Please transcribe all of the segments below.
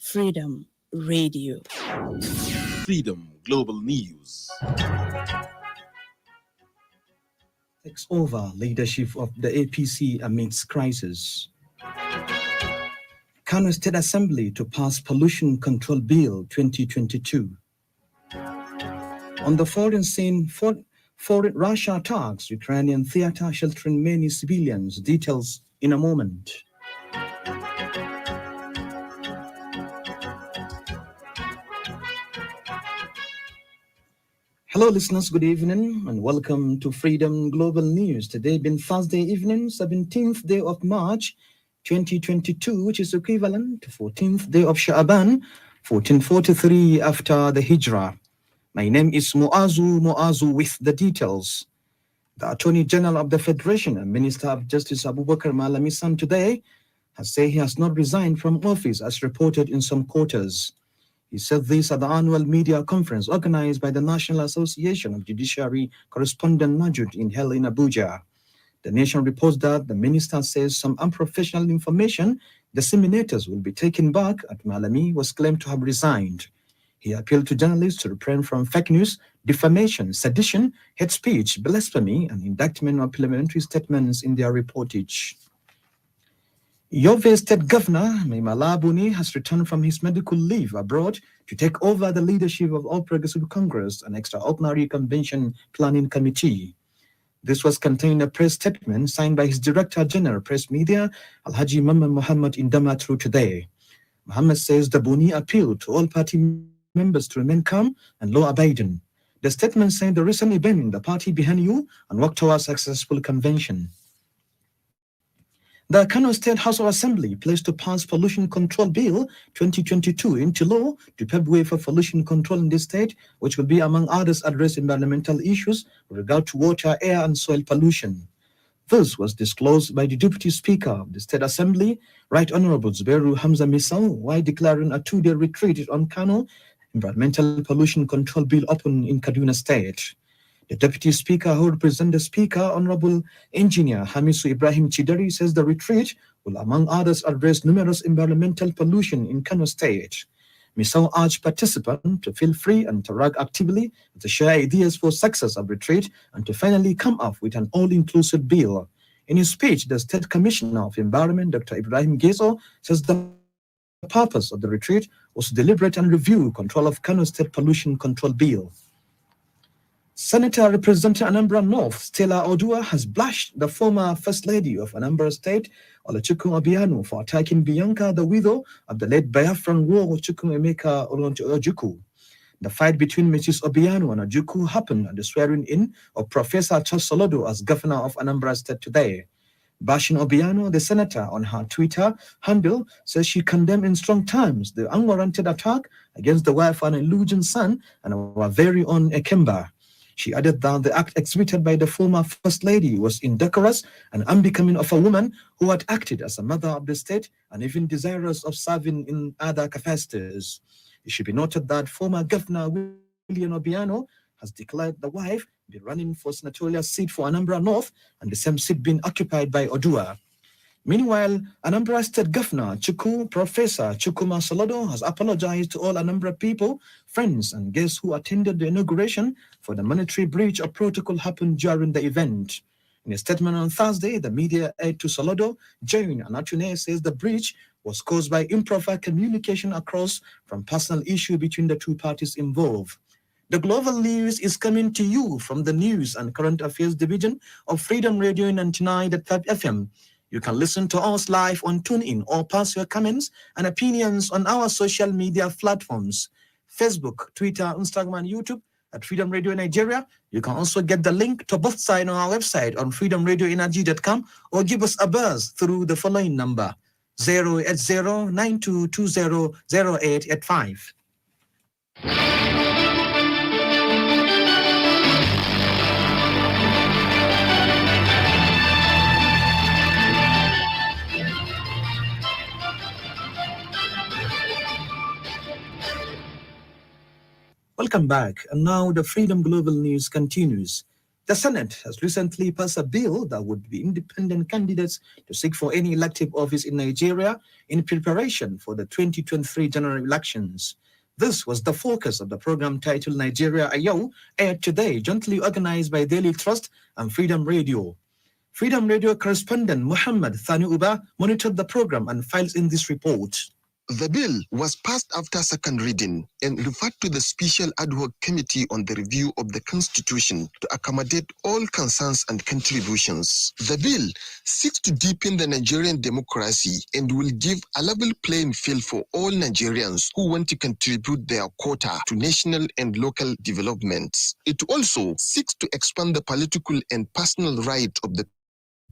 Freedom Radio. Freedom Global News. Takes over leadership of the APC amidst crisis. Kano State Assembly to pass Pollution Control Bill 2022. On the foreign scene, foreign Russia attacks Ukrainian theater sheltering many civilians. Details in a moment. Hello listeners, good evening and welcome to Freedom Global News. Today being Thursday evening, 17th day of March 2022, which is equivalent to 14th day of Sha'aban, 1443 after the Hijrah. My name is Muazu with the details. The Attorney General of the Federation and Minister of Justice Abubakar Malami today has said he has not resigned from office as reported in some quarters. He said this at the annual media conference organized by the National Association of Judiciary Correspondent Najud held in Abuja. The Nation reports that the minister says some unprofessional information disseminators will be taken back as Malami was claimed to have resigned. He appealed to journalists to refrain from fake news, defamation, sedition, hate speech, blasphemy, and indictment of parliamentary statements in their reportage. Yobe State Governor Maimala Buni has returned from his medical leave abroad to take over the leadership of All Progressive Congress, an extraordinary convention planning committee. This was contained in a press statement signed by his Director General Press Media, Alhaji Mamman Muhammad in Damaturu today. Muhammad says the Buni appealed to all party members to remain calm and law-abiding. The statement said the recent event in the party behind you and work towards a successful convention. The Kano State House of Assembly pledged to pass Pollution Control Bill 2022 into law to pave way for pollution control in the state, which will be, among others, address environmental issues with regard to water, air, and soil pollution. This was disclosed by the Deputy Speaker of the State Assembly, Right Honorable Zubairu Hamza Misau, while declaring a two-day retreat on Kano Environmental Pollution Control Bill open in Kaduna State. The Deputy Speaker, who represents the Speaker, Honorable Engineer Hamisu Ibrahim Chidari, says the retreat will, among others, address numerous environmental pollution in Kano State. Misau urged participants to feel free and interact actively, to share ideas for success of retreat, and to finally come up with an all-inclusive bill. In his speech, the State Commissioner of Environment, Dr. Ibrahim Gezo, says the purpose of the retreat was to deliberate and review control of Kano State Pollution Control Bill. Senator representing Anambra North, Stella Odua, has bashed the former First Lady of Anambra State, Oluchukwu Obiano, for attacking Bianca, the widow of the late Biafran war Oluchukwu Emeka Ojukwu. The fight between Mrs. Obiano and Ojukwu happened at the swearing-in of Professor Charles Solodo as governor of Anambra State today. Bashing Obiano, the senator, on her Twitter handle, says she condemned in strong terms the unwarranted attack against the wife and illusion son and our very own Ekemba. She added that the act exhibited by the former First Lady was indecorous and unbecoming of a woman who had acted as a mother of the state and even desirous of serving in other capacities. It should be noted that former Governor William Obiano has declared the wife be running for senatorial seat for Anambra North and the same seat being occupied by Odua. Meanwhile, Anambra State Governor Professor Chukwuma Solodo has apologized to all Anambra people, friends, and guests who attended the inauguration for the monetary breach of protocol happened during the event. In a statement on Thursday, the media aide to Solodo, Jane Anatune, says the breach was caused by improper communication across from personal issue between the two parties involved. The Global News is coming to you from the News and Current Affairs Division of Freedom Radio 99.5 FM. You can listen to us live on TuneIn or pass your comments and opinions on our social media platforms, Facebook, Twitter, Instagram, and YouTube at Freedom Radio Nigeria. You can also get the link to both sides on our website on freedomradioenergy.com or give us a buzz through the following number, 080-9220-0885. Welcome back. And now the Freedom Global News continues. The Senate has recently passed a bill that would be independent candidates to seek for any elective office in Nigeria in preparation for the 2023 general elections. This was the focus of the program titled Nigeria Ayo, aired today, jointly organized by Daily Trust and Freedom Radio. Freedom Radio correspondent Muhammad Thani Uba monitored the program and files in this report. The bill was passed after second reading and referred to the Special Ad Hoc Committee on the Review of the Constitution to accommodate all concerns and contributions. The bill seeks to deepen the Nigerian democracy and will give a level playing field for all Nigerians who want to contribute their quota to national and local developments. It also seeks to expand the political and personal right of the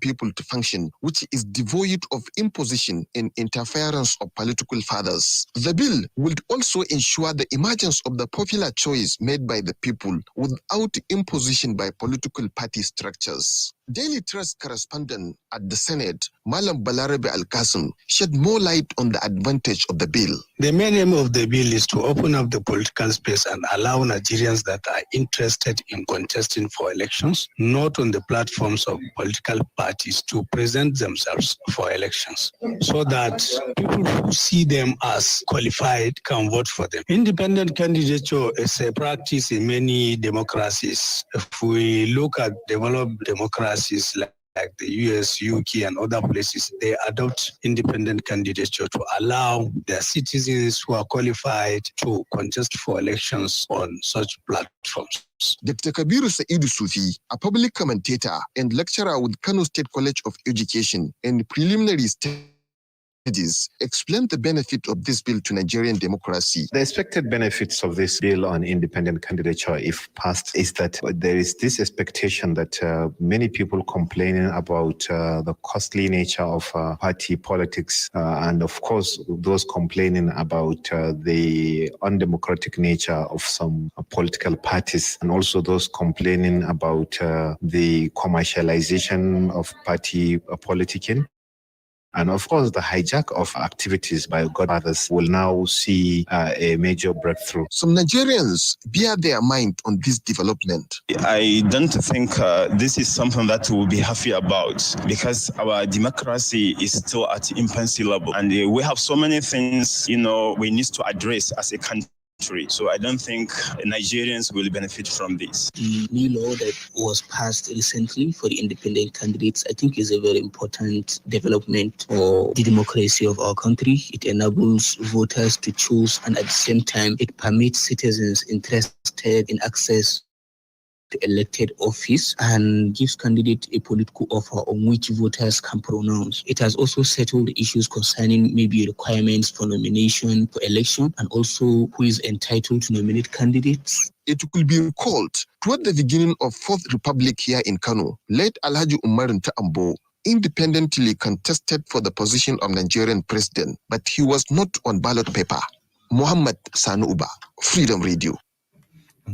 people to function, which is devoid of imposition and interference of political fathers. The bill would also ensure the emergence of the popular choice made by the people without imposition by political party structures. Daily Trust correspondent at the Senate, Malam Balarabe Al-Qasim, shed more light on the advantage of the bill. The main aim of the bill is to open up the political space and allow Nigerians that are interested in contesting for elections, not on the platforms of political parties, to present themselves for elections, so that people who see them as qualified can vote for them. Independent candidature is a practice in many democracies. If we look at developed democracies like the US, UK, and other places, they adopt independent candidature to allow their citizens who are qualified to contest for elections on such platforms. Dr. Kabiru Saidu Sufi, a public commentator and lecturer with Kano State College of Education and preliminary studies, explained the benefit of this bill to Nigerian democracy. The expected benefits of this bill on independent candidature, if passed, is that there is this expectation that many people complaining about the costly nature of party politics, and of course, those complaining about the undemocratic nature of some political parties, and also those complaining about the commercialization of party politicking. And of course, the hijack of activities by godfathers will now see a major breakthrough. Some Nigerians bear their mind on this development. I don't think this is something that we'll be happy about, because our democracy is still at infancy level. And we have so many things, we need to address as a country. So I don't think Nigerians will benefit from this. The new law that was passed recently for the independent candidates, I think, is a very important development for the democracy of our country. It enables voters to choose, and at the same time, it permits citizens interested in access to elected office and gives candidates a political offer on which voters can pronounce. It has also settled the issues concerning maybe requirements for nomination for election, and also who is entitled to nominate candidates. It could be recalled toward the beginning of Fourth Republic here in Kano, late Alhaji Umar Ta'ambo independently contested for the position of Nigerian president, but he was not on ballot paper. Muhammad Sani Uba, Freedom Radio.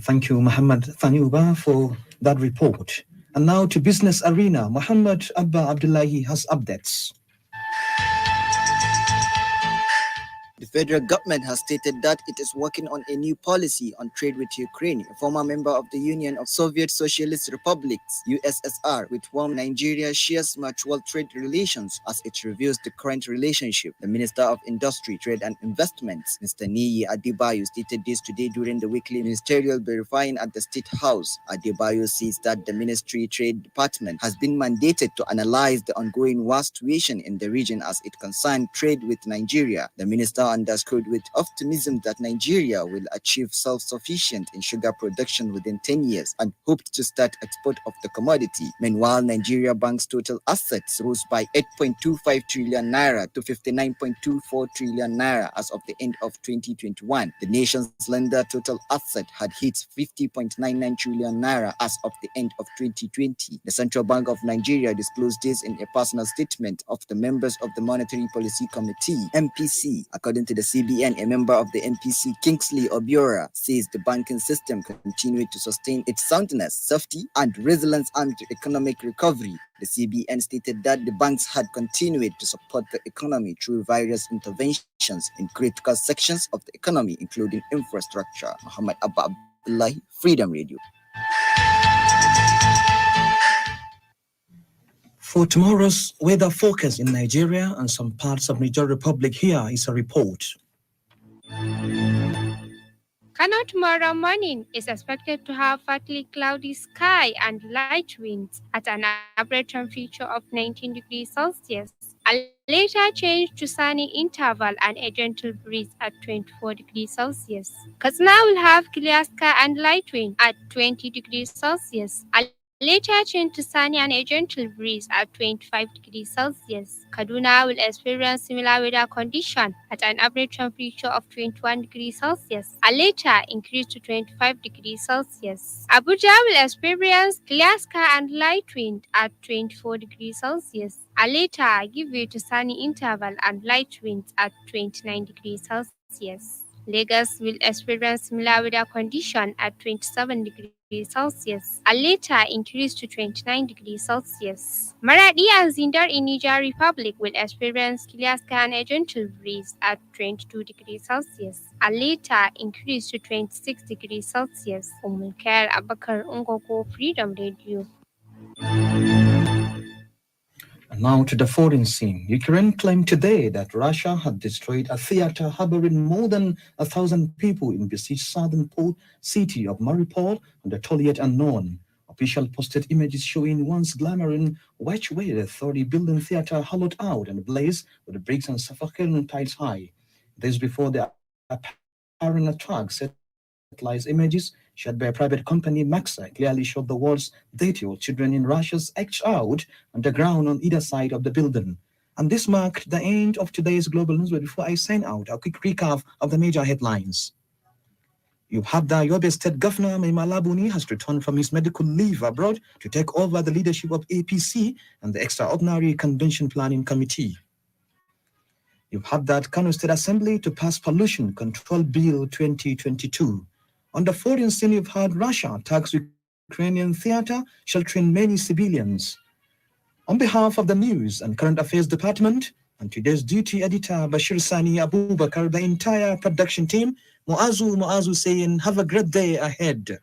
Thank you, Muhammad Thaniuba, for that report. And now to Business Arena. Muhammad Abba Abdullahi has updates. The federal government has stated that it is working on a new policy on trade with Ukraine, a former member of the Union of Soviet Socialist Republics, USSR, with whom Nigeria shares mutual trade relations as it reviews the current relationship. The Minister of Industry, Trade and Investments, Mr. Niyi Adebayo, stated this today during the weekly ministerial briefing at the State House. Adebayo says that the Ministry Trade Department has been mandated to analyze the ongoing war situation in the region as it concerns trade with Nigeria. The minister underscored with optimism that Nigeria will achieve self-sufficient in sugar production within 10 years and hoped to start export of the commodity. Meanwhile, Nigeria Bank's total assets rose by 8.25 trillion naira to 59.24 trillion naira as of the end of 2021. The nation's lender total asset had hit 50.99 trillion naira as of the end of 2020. The Central Bank of Nigeria disclosed this in a personal statement of the members of the Monetary Policy Committee, MPC. According to the CBN, a member of the MPC, Kingsley Obiora, says the banking system continued to sustain its soundness, safety, and resilience under economic recovery. The CBN stated that the banks had continued to support the economy through various interventions in critical sections of the economy, including infrastructure. Muhammad Abba Abdullahi, Freedom Radio. For tomorrow's weather forecast in Nigeria and some parts of Niger Republic, here is a report. Kano tomorrow morning is expected to have partly cloudy sky and light winds at an average temperature of 19 degrees Celsius. A later change to sunny interval and a gentle breeze at 24 degrees Celsius. Katsina will have clear sky and light wind at 20 degrees Celsius. A later change to sunny and a gentle breeze at 25 degrees Celsius. Kaduna will experience similar weather condition at an average temperature of 21 degrees Celsius. A later increase to 25 degrees Celsius. Abuja will experience clear sky and light wind at 24 degrees Celsius. A later give way to sunny interval and light winds at 29 degrees Celsius. Lagos will experience similar weather condition at 27 degrees Celsius. A later increase to 29 degrees Celsius. Maradi and Zindar in Niger Republic will experience clear sky and a gentle breeze at 22 degrees Celsius. A later increase to 26 degrees Celsius. Umulkair Abakar Ungoko, Freedom Radio. And now to the foreign scene. Ukraine claimed today that Russia had destroyed a theater harboring more than 1,000 people in besieged southern port city of Mariupol on the toll yet unknown. Official posted images showing once glamoring white way the 30-building theater hollowed out and ablaze with the bricks and suffocating tiles high. This before the apparent attack satellite images shared by a private company, Maxa, clearly showed the world's detailed children in Russia's etched out on the ground on either side of the building. And this marked the end of today's Global News. But before I sign out, a quick recap of the major headlines. You've heard that Yobe State Governor Malabuni has returned from his medical leave abroad to take over the leadership of APC and the Extraordinary Convention Planning Committee. You've heard that Kano State Assembly to pass Pollution Control Bill 2022. On the foreign scene, you've heard Russia attacks Ukrainian theater, sheltering many civilians. On behalf of the News and Current Affairs Department and today's duty editor Bashir Sani Abubakar, the entire production team, Muazu saying have a great day ahead.